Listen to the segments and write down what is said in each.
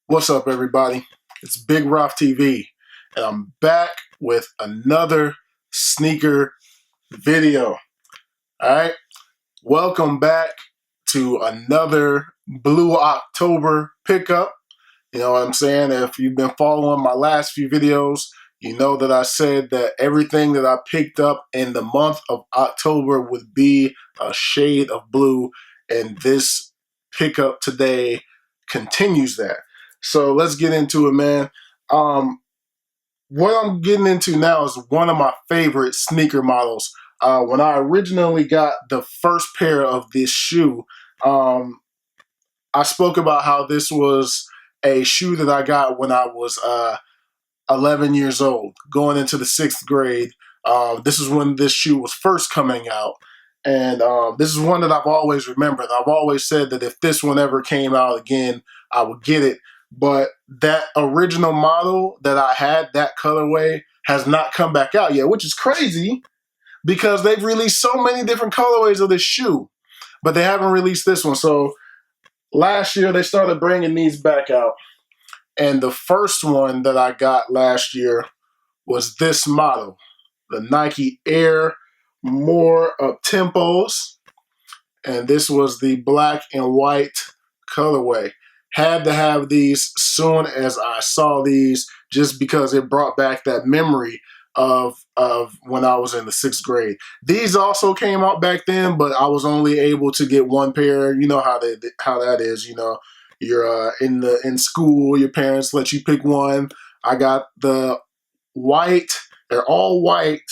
What's up, everybody? It's Big Rough TV, and I'm back with another sneaker video. All right, welcome back to another Blue October pickup. You know what I'm saying? If you've been following my last few videos, you know that I said that everything that I picked up in the month of October would be a shade of blue, and this pickup today continues that. So let's get into it, man. What I'm getting into now is one of my favorite sneaker models. When I originally got the first pair of this shoe, I spoke about how this was a shoe that I got when I was 11 years old, going into the 6th grade. This is when this shoe was first coming out. And this is one that I've always remembered. I've always said that if this one ever came out again, I would get it. But that original model that I had, that colorway, has not come back out yet, which is crazy because they've released so many different colorways of this shoe, but they haven't released this one. So last year, they started bringing these back out. And the first one that I got last year was this model, the Nike Air More Uptempos. And this was the black and white colorway. Had to have these soon as I saw these, just because it brought back that memory of when I was in the 6th grade. These also came out back then, but I was only able to get one pair. You know how that is. You know, you're in school, your parents let you pick one. I got the white. They're all white,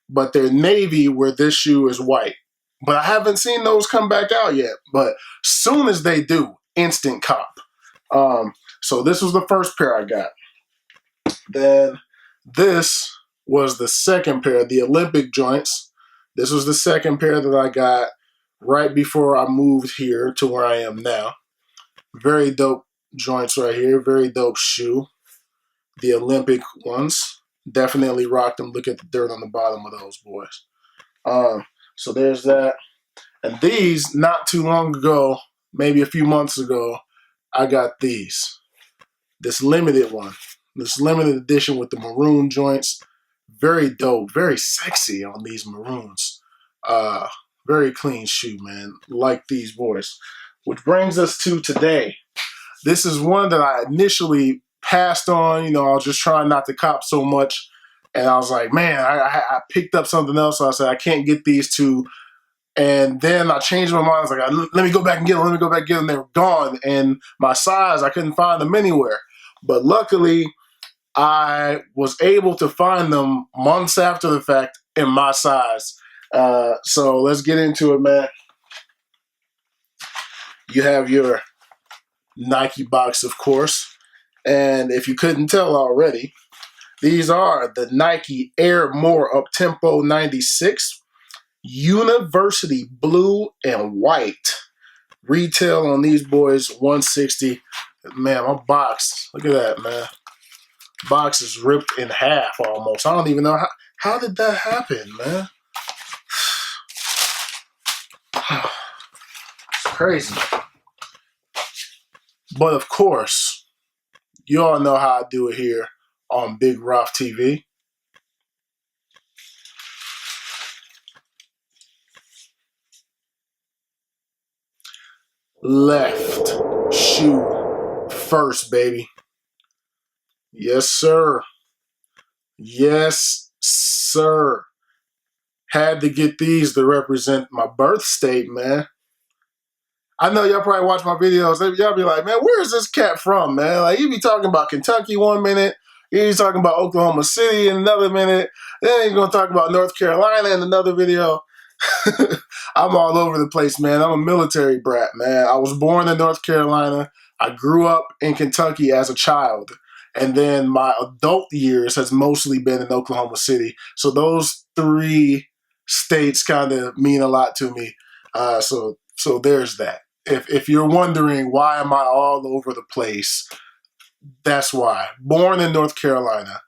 but they're navy where this shoe is white. But I haven't seen those come back out yet. But soon as they do, instant cop. So this was the first pair I got. Then this was the second pair, the Olympic joints. This was the second pair that I got right before I moved here to where I am now. Very dope joints right here. Very dope shoe. The Olympic ones. Definitely rocked them. Look at the dirt on the bottom of those boys. So there's that. And these, not too long ago, maybe a few months ago, I got these. This limited one. This limited edition with the maroon joints. Very dope. Very sexy on these maroons. Very clean shoe, man. Like these boys. Which brings us to today. This is one that I initially passed on. You know, I was just trying not to cop so much. And I was like, man, I picked up something else. So I said, I can't get these two. And then I changed my mind. I was like, let me go back and get them. Let me go back and get them. They were gone. And my size, I couldn't find them anywhere. But luckily, I was able to find them months after the fact in my size. So let's get into it, man. You have your Nike box, of course. And if you couldn't tell already, these are the Nike Air More Uptempo 96. University blue and white. Retail on these boys $160. Man, my box, look at that, man. Box is ripped in half almost. I don't even know how did that happen, man. It's crazy. But of course, you all know how I do it here on Big Rough TV. Left shoe first, baby. Yes, sir. Yes, sir. Had to get these to represent my birth state, man. I know y'all probably watch my videos. Y'all be like, man, where is this cat from, man? Like, you be talking about Kentucky one minute, he's talking about Oklahoma City in another minute, then he's going to talk about North Carolina in another video. I'm all over the place, man. I'm a military brat, man. I was born in North Carolina. I grew up in Kentucky as a child. And then my adult years has mostly been in Oklahoma City. So those three states kind of mean a lot to me. So there's that. If you're wondering why am I all over the place, that's why. Born in North Carolina.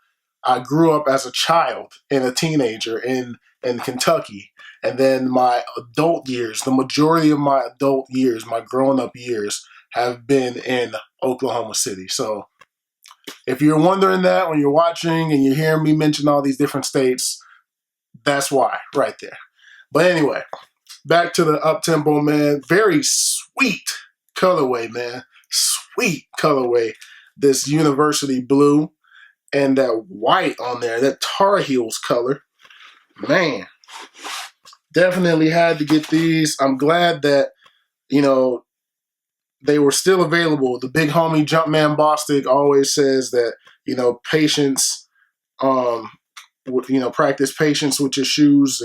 I grew up as a child and a teenager in Kentucky. And then my adult years, the majority of my adult years, my grown-up years, have been in Oklahoma City. So if you're wondering that when you're watching and you're hearing me mention all these different states, that's why right there. But anyway, back to the Uptempo, man. Very sweet colorway, man. Sweet colorway. This university blue and that white on there, that Tar Heels color. Man, definitely had to get these. I'm glad that, you know, they were still available. The big homie Jumpman Bostic always says that, you know, patience, practice patience with your shoes,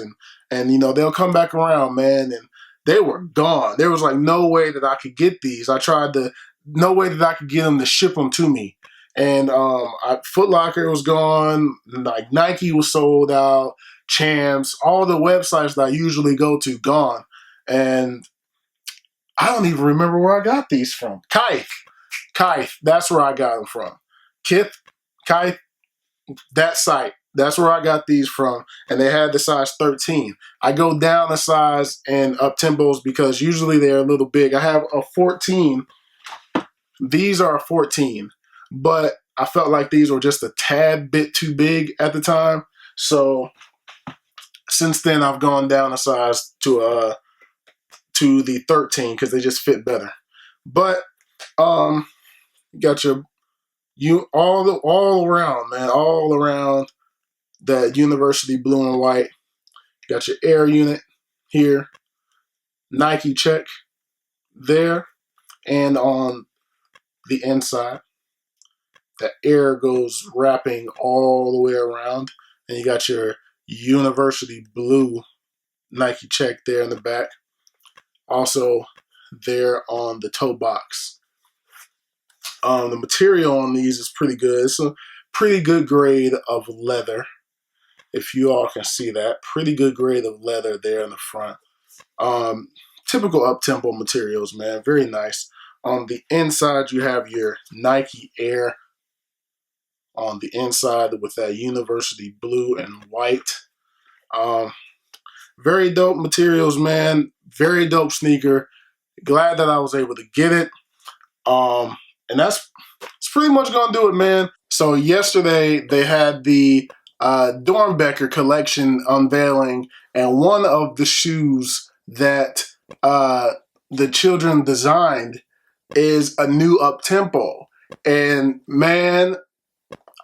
and you know, they'll come back around, man. And they were gone. There was like no way that I could get these. No way that I could get them to ship them to me. And Foot Locker was gone. Like Nike was sold out. Champs, all the websites that I usually go to, gone. And I don't even remember where I got these from. Kith, that's where I got them from. Kith, that site. That's where I got these from. And they had the size 13. I go down a size in Uptempos because usually they're a little big. I have a 14. These are a 14. But I felt like these were just a tad bit too big at the time. So since then, I've gone down a size to the 13 because they just fit better. But you got all around, man, all around that university blue and white. You got your Air unit here, Nike check there, and on the inside, that Air goes wrapping all the way around, and you got your university blue Nike check there in the back. Also there on the toe box. The material on these is pretty good. It's a pretty good grade of leather. If you all can see that. Pretty good grade of leather there in the front. Typical Uptempo materials, man. Very nice. On the inside, you have your Nike Air on the inside with that university blue and white. Very dope materials, man. Very dope sneaker. Glad that I was able to get it. And that's pretty much gonna do it, man. So yesterday they had the Dornbecker collection unveiling, and one of the shoes that the children designed is a new Uptempo. And man,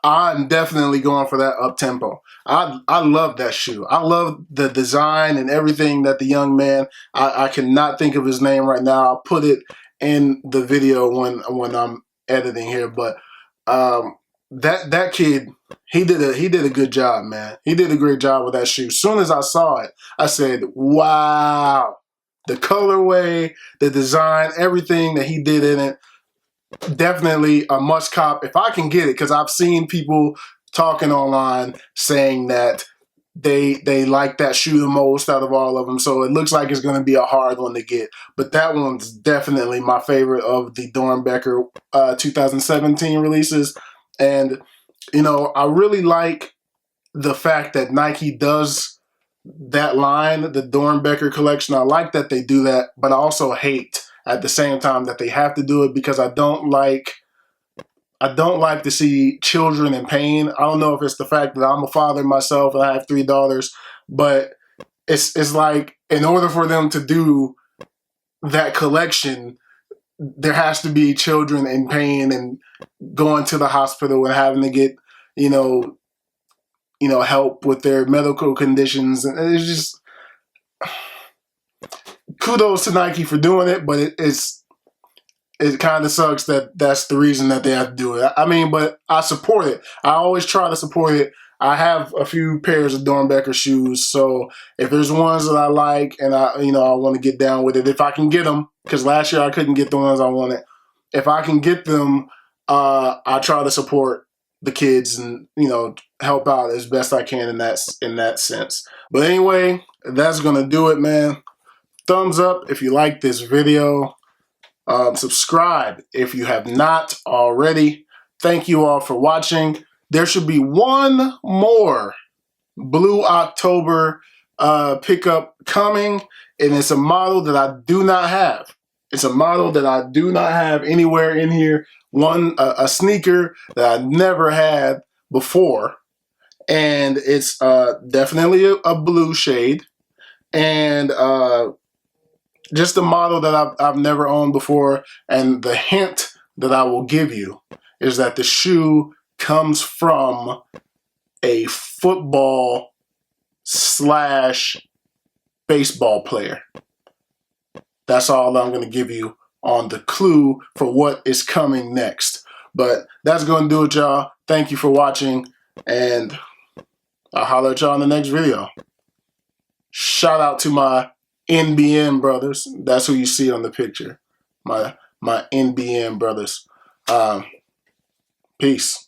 I'm definitely going for that Uptempo. I love that shoe. I love the design and everything that the young man, I cannot think of his name right now. I'll put it in the video when I'm editing here. But that kid, he did a good job, man. He did a great job with that shoe. As soon as I saw it, I said, wow. The colorway, the design, everything that he did in it, definitely a must cop if I can get it, because I've seen people talking online saying that they like that shoe the most out of all of them. So it looks like it's going to be a hard one to get. But that one's definitely my favorite of the Dornbecker 2017 releases. And, you know, I really like the fact that Nike does that line, the Dornbecker collection. I like that they do that, but I also hate at the same time that they have to do it, because I don't like to see children in pain. I don't know if it's the fact that I'm a father myself and I have 3 daughters, but it's like, in order for them to do that collection, there has to be children in pain and going to the hospital and having to get, you know, help with their medical conditions. And it's just, kudos to Nike for doing it, but it kind of sucks that that's the reason that they have to do it. I mean, but I support it. I always try to support it. I have a few pairs of Dornbecker shoes, so if there's ones that I like and I want to get down with it, if I can get them, because last year I couldn't get the ones I wanted. If I can get them, I try to support the kids and, you know, help out as best I can in that sense. But anyway, that's gonna do it, man. Thumbs up if you like this video. Subscribe if you have not already. Thank you all for watching. There should be one more Blue October pickup coming, and it's a model that I do not have. It's a model that I do not have anywhere in here. a sneaker that I never had before, and it's definitely a blue shade, and just a model that I've never owned before. And the hint that I will give you is that the shoe comes from a football / baseball player. That's all I'm going to give you on the clue for what is coming next. But that's going to do it, y'all. Thank you for watching, and I'll holler at y'all in the next video. Shout out to my NBN brothers. That's who you see on the picture. My NBN brothers. Peace.